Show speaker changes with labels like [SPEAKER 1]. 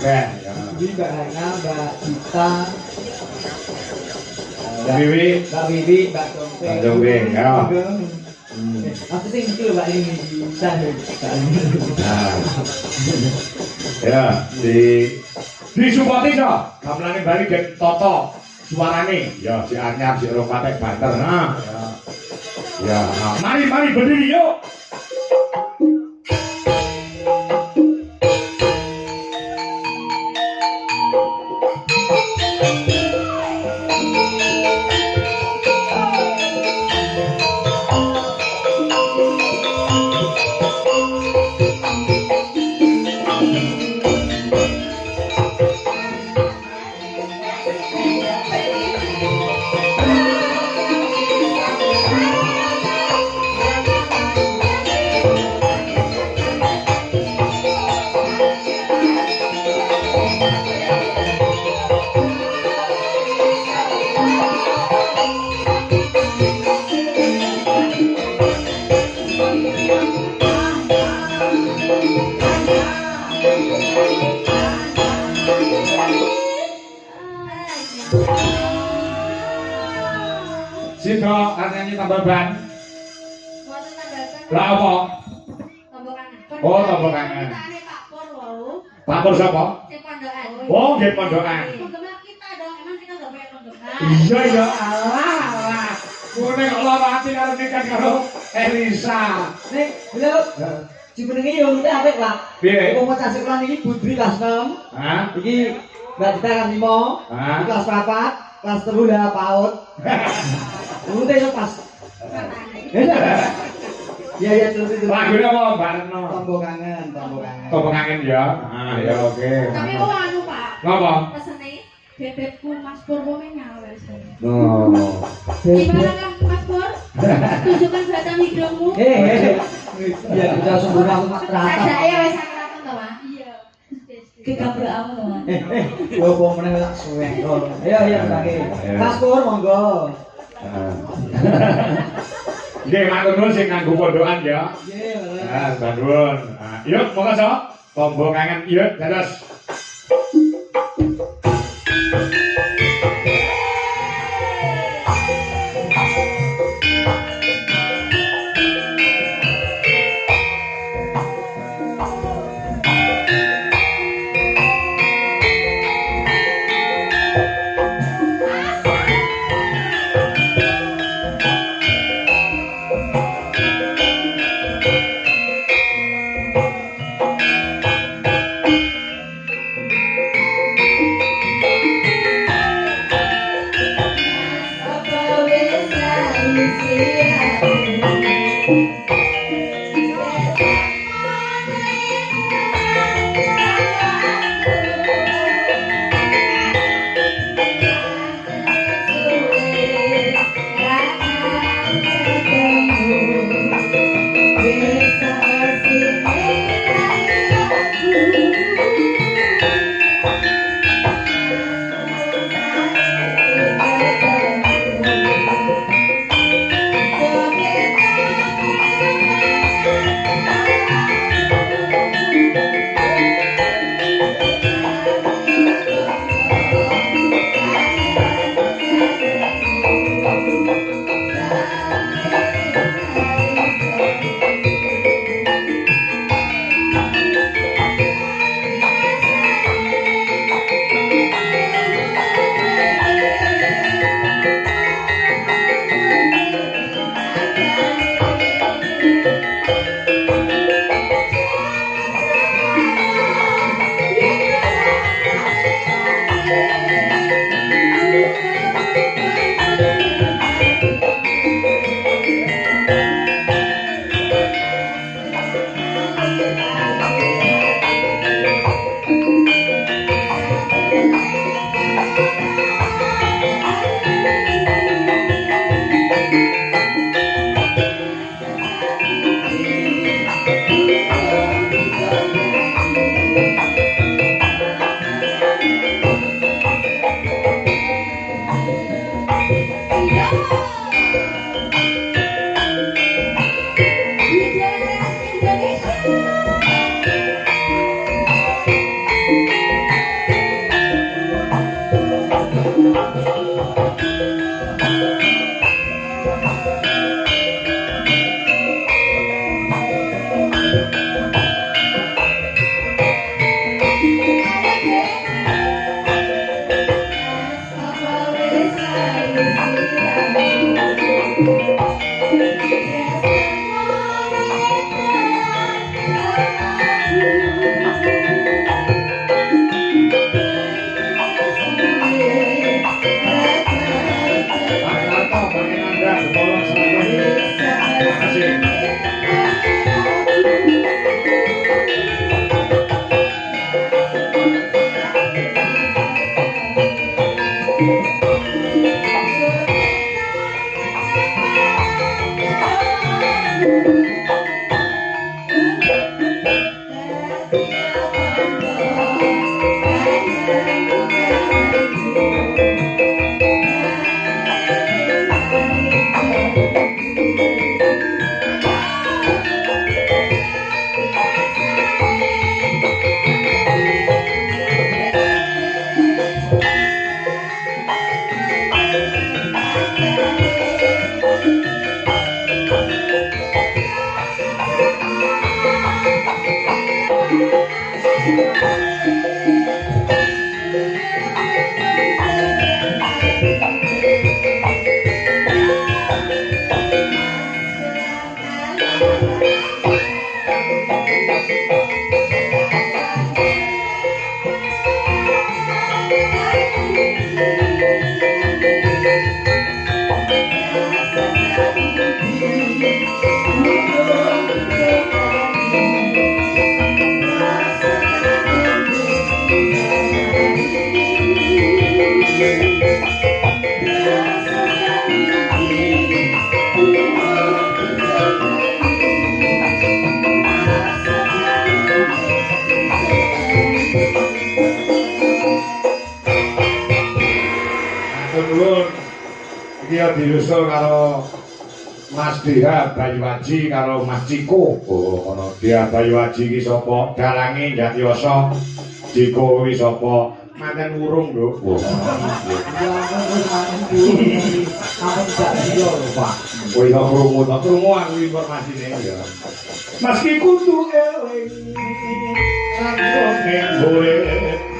[SPEAKER 1] kabeh ya.
[SPEAKER 2] Jadi Mbak Hana, Mbak Gita,
[SPEAKER 1] Mbak Wiwi,
[SPEAKER 2] Mbak Dompe.
[SPEAKER 1] Mbak Dompe, ya.
[SPEAKER 2] Aku sih itu Mbak ini bisa nih.
[SPEAKER 1] Nah. Ya, di support iso. Gamelane bali gen toto suarane. Ya, si anyar si ora patek banter. Nah, ya. Ya, mari berdiri yuk. Sito artinya tambah ban. Lah apa? Oh, tambah kangen. Pak Pur sapa? Oh, nggih pondokan. Iya ya Allah. Ngene kok lara ati karo nikah karo Elisa.
[SPEAKER 2] Nek, lho. Jenenge yo udah apik, Pak.
[SPEAKER 1] Piye?
[SPEAKER 2] Wong cah sekolah iki Budri kelas 6.
[SPEAKER 1] Hah?
[SPEAKER 2] Iki Mbak Dita kelas 5.
[SPEAKER 1] Hah?
[SPEAKER 2] Kelas 4, kelas 3 lah PAUD. Urute iso pas. Ya terus itu.
[SPEAKER 1] Lagune apa Mbak Retno?
[SPEAKER 2] Tombo kangen, tombo kangen.
[SPEAKER 1] Tombo kangen ya. Ah, ya oke.
[SPEAKER 3] Tapi kok anu, Pak?
[SPEAKER 1] Ngapa?
[SPEAKER 3] Pesene bebekku Mas Purwo menyala wis.
[SPEAKER 1] Oh.
[SPEAKER 3] Gimana Kang Mas Pur? Tunjukkan batang hidungmu.
[SPEAKER 2] Ya kita sempurna aku rata.
[SPEAKER 3] Sajake wis akrapan to, Pak? Iya. Ki kabeh aku to, Pak.
[SPEAKER 2] Yo wong meneh tak suwe. Ayo bagi. Mas Pur monggo.
[SPEAKER 1] Nggih, matur nuwun sing nganggo pondokan ya.
[SPEAKER 2] Nggih,
[SPEAKER 1] Nah, banduan. Yuk, monggo so. Tombo kangen yuk, terus. Nuwun iki ya dirusul karo Mas Dia Bayuwaji karo Mas Ciko. Oh, ngono. Dia Bayuwaji iki sapa? Dalange Jatiyasa. Ciko kuwi sapa? Manten urung lho. Oh. Oh, iya krungu aku informasine ya. Meski kudu eling sanjone urip